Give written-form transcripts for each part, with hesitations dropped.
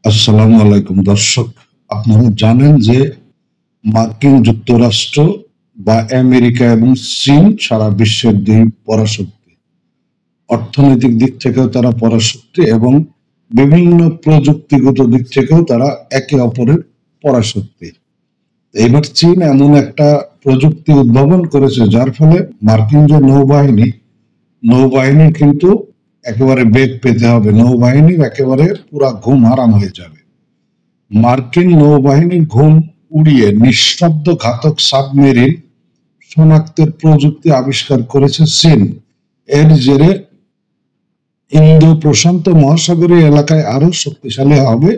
আসসালামু আলাইকুম দর্শক, আপনারা জানেন যে মার্কিন যুক্তরাষ্ট্র বা আমেরিকা এবং চীন সারা বিশ্বের দুই পরাশক্তি। অর্থনৈতিক দিক থেকেও তারা পরাশক্তি এবং বিভিন্ন প্রযুক্তিগত দিক থেকেও তারা একে অপরের পরাশক্তি। এবার চীন এমন একটা প্রযুক্তি উদ্ভাবন করেছে যার ফলে মার্কিন যে নৌবাহিনীর কিন্তু একেবারে বেগ পেতে হবে, নৌবাহিনীর একেবারে পুরা ঘুম হারাম হয়ে যাবে। মার্কিন নৌবাহিনীর ঘুম উড়িয়ে নিঃশব্দ ঘাতক সাবমেরিন শনাক্তের প্রযুক্তি আবিষ্কার করেছে চীন। এর জেরে ইন্দো প্রশান্ত মহাসাগরীয় এলাকায় আরো শক্তিশালী হবে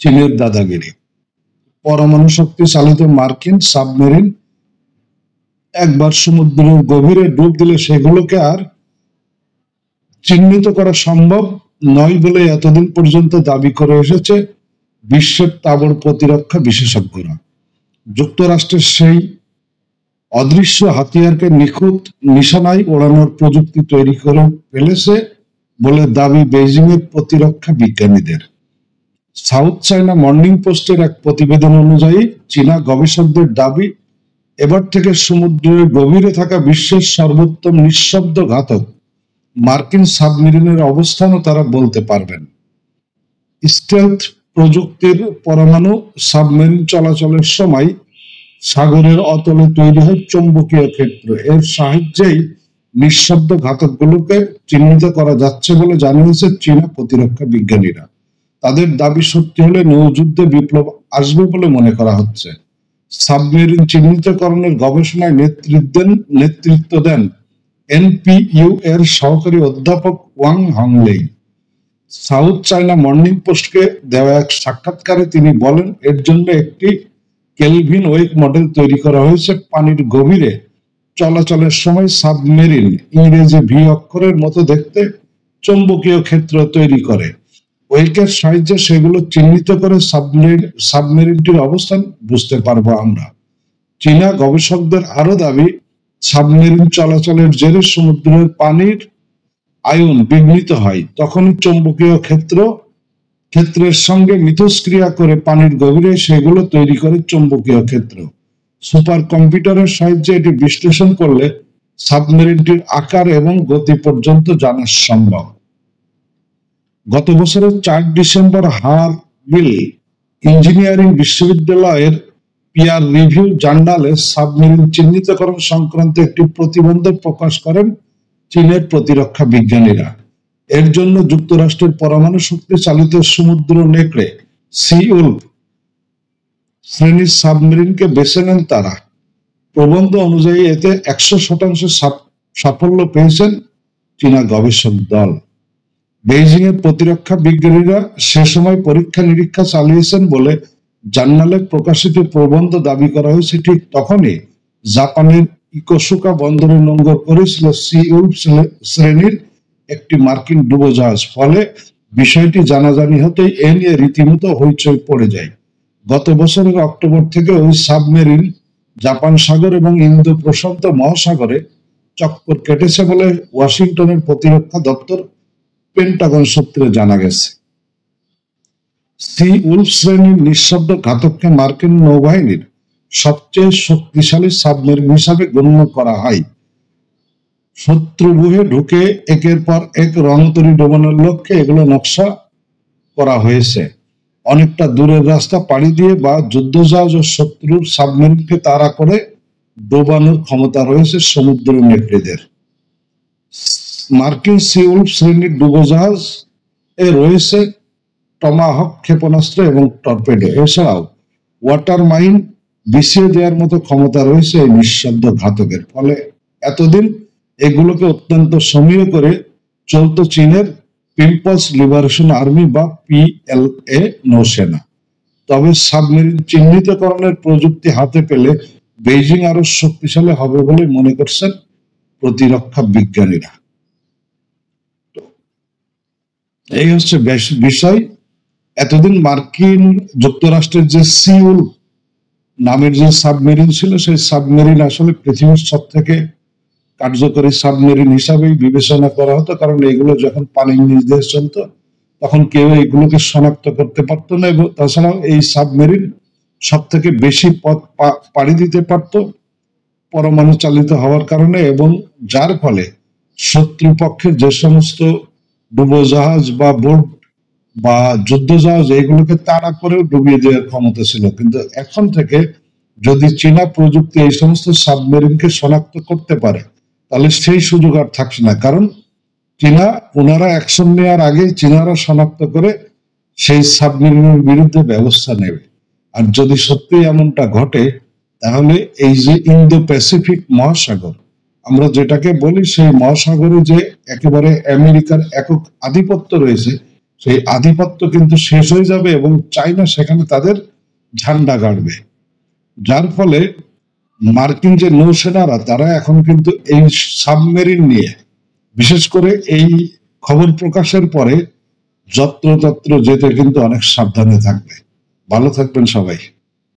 চীনের দাদাগিরি। পরমাণু শক্তি চালিত মার্কিন সাবমেরিন একবার সমুদ্রের গভীরে ডুব দিলে সেগুলোকে আর চিহ্নিত করা সম্ভব নয় বলে এতদিন পর্যন্ত দাবি করে এসেছে বিশ্বের তাবড় প্রতিরক্ষা বিশেষজ্ঞরা। যুক্তরাষ্ট্রের সেই অদৃশ্য হাতিয়ারকে নিখুঁত নিশানায় ওড়ানোর প্রযুক্তি তৈরি করে ফেলেছে বলে দাবি বেইজিং এর প্রতিরক্ষা বিজ্ঞানীদের। সাউথ চায়না মর্নিং পোস্টের এক প্রতিবেদন অনুযায়ী চীনা গবেষকদের দাবি, এবার থেকে সমুদ্রের গভীরে থাকা বিশ্বের সর্বোত্তম নিঃশব্দ ঘাতক মার্কিন সাবমেরিনের অবস্থানও তারা বলতে পারবেন। স্টেলথ প্রযুক্তির পরমাণু সাবমেরিন চলাচলের সময় সাগরের অতলে তৈরি হয় চৌম্বকীয় ক্ষেত্র। এর সাহায্যেই নিঃশব্দ ঘাতকগুলোকে চিহ্নিত করা যাচ্ছে বলে জানিয়েছে চীনা প্রতিরক্ষা বিজ্ঞানীরা। তাদের দাবি সত্যি হলে নৌযুদ্ধে বিপ্লব আসবে বলে মনে করা হচ্ছে। সাবমেরিন চিহ্নিতকরণের গবেষণায় নেতৃত্ব দেন এনপিইউ এর সহকারী অধ্যাপক ওয়াং হংলেই। সাউথ চায়না মর্নিং পোস্টকে দেওয়া এক সাক্ষাৎকারে তিনি বলেন, এর জন্য একটি কেলভিন ওয়েক মডেল তৈরি করা হয়েছে। পানির গভীরে চলাচলের সময় সাবমেরিন ইংরেজি ভি অক্ষরের মতো দেখতে চৌম্বকীয় ক্ষেত্র তৈরি করে। ওয়েকের সাহায্যে সেগুলো চিহ্নিত করে সাবমেরিনটির অবস্থান বুঝতে পারবো আমরা। চীনা গবেষকদের আরো দাবি, সাবমেরিন চলাচলের জেরে সমুদ্রের পানির আয়ন বিঘ্নিত হয়, তখনই চৌম্বকীয় ক্ষেত্রের সঙ্গে মিথস্ক্রিয়া করে পানির গভীরে সেগুলো তৈরি করে চৌম্বকীয় ক্ষেত্র। সুপার কম্পিউটারের সাহায্যে এটি বিশ্লেষণ করলে সাবমেরিনটির আকার এবং গতি পর্যন্ত জানা সম্ভব। গত বছরের 4 ডিসেম্বর হারভিল ইঞ্জিনিয়ারিং বিশ্ববিদ্যালয়ের পিয়ার রিভিউ জার্নালে সাবমেরিন চিহ্নিতকরণ সংক্রান্ত একটি প্রতিবেদন প্রকাশ করেন চীনের প্রতিরক্ষা বিজ্ঞানীরা। এর জন্য যুক্তরাষ্ট্রের পরমাণু শক্তি চালিত সমুদ্র নেকড়ে সি উলফ শ্রেণীর সাবমেরিনকে বেছে নেন তারা। প্রবন্ধ অনুযায়ী এতে 100% সাফল্য পেয়েছেন চীনা গবেষক দল। বেইজিং এর প্রতিরক্ষা বিজ্ঞানীরা সে সময় পরীক্ষা নিরীক্ষা চালিয়েছেন বলে জার্নালে প্রকাশিত প্রবন্ধ দাবি করা হয়েছে। ঠিক তখনই জাপানের ইকোসুকা বন্দরে নোঙর করেছিল সি উলফ শ্রেণীর একটি মার্কিন ডুবোজাহাজ। ফলে বিষয়টি জানাজানি হতেই এ নিয়ে রীতিমতো হইচই পড়ে যায়। গত বছরের অক্টোবর থেকে ওই সাবমেরিন জাপান সাগর এবং ইন্দো প্রশান্ত মহাসাগরে চক্কর কেটেছে বলে ওয়াশিংটনের প্রতিরক্ষা দপ্তর পেন্টাগন সূত্রে জানা গেছে। সি উলফ শ্রেণীর নিঃশব্দ ঘাতককে মার্কিন নৌবাহিনীর সবচেয়ে শক্তিশালী সাবমেরিন হিসাবে গণ্য করা হয়। শত্রুভূহে ঢুকে একের পর এক রণতরী ডোবানোর লক্ষ্যে এগুলো নকশা করা হয়েছে। অনেকটা দূরের রাস্তা পাড়ি দিয়ে বা যুদ্ধজাহাজ ও শত্রুর সাবমেরিনকে তাড়া করে ডোবানোর ক্ষমতা রয়েছে সমুদ্র নেকড়েদের। মার্কিন সি উলফ শ্রেণীর ডুবোজাহাজ এ রয়েছে টমাহক ক্ষেপণাস্ত্র এবং টর্পেডো। এছাড়াও ওয়াটার মাইন বিছিয়ে দেওয়ার মতো ক্ষমতা রয়েছে এই নিঃশব্দ ঘাতকের। ফলে এতদিন এগুলোকে অত্যন্ত সমীহ করে চলত চীনের পিপলস লিবারেশন আর্মি বা পিএলএ নৌসেনা। তবে সাবমেরিন চিহ্নিতকরণের প্রযুক্তি হাতে পেলে বেইজিং আরো শক্তিশালী হবে বলে মনে করছেন প্রতিরক্ষা বিজ্ঞানীরা। এই হচ্ছে বিষয়। এতদিন মার্কিন যুক্তরাষ্ট্রের যে সি উলফ নামের যে সাবমেরিন ছিল, সেই সাবমেরিন আসলে পৃথিবীর সব থেকে কার্যকরী সাবমেরিন হিসাবেই বিবেচনা করা হতো, কারণ এগুলো যখন পানির নিচ দিয়ে চলতো তখন কেউ এগুলোকে শনাক্ত করতে পারতো না, এবং তাছাড়াও এই সাবমেরিন সব থেকে বেশি পথ পাড়ি দিতে পারত পরমাণু চালিত হওয়ার কারণে, এবং যার ফলে শত্রুপক্ষের যে সমস্ত ডুবোজাহাজ বা বোট বা যুদ্ধ জাহাজ এগুলোকে তাড়া করেও ডুবিয়ে দেওয়ার ক্ষমতা ছিল। কিন্তু এখন থেকে যদি চীনা প্রযুক্তি এই সমস্ত সাবমেরিনকে শনাক্ত করতে পারে, তাহলে সেই সুযোগ আর থাকছে না। কারণ ওনারা অ্যাকশন নেওয়ার আগে চীনারা শনাক্ত করে সেই সাবমেরিনের বিরুদ্ধে ব্যবস্থা নেবে। আর যদি সত্যি এমনটা ঘটে, তাহলে এই যে ইন্দো প্যাসিফিক মহাসাগর আমরা যেটাকে বলি, সেই মহাসাগরে যে একেবারে আমেরিকার একক আধিপত্য রয়েছে, সেই আধিপত্য কিন্তু শেষ হয়ে যাবে এবং চায়না সেখানে তাদের ঝান্ডা গাড়বে। যার ফলে মার্কিন যে নৌসেনারা তারা এখন কিন্তু এই সাবমেরিন নিয়ে, বিশেষ করে এই খবর প্রকাশের পরে যত্রতত্র যেতে কিন্তু অনেক সাবধানে থাকবে। ভালো থাকবেন সবাই।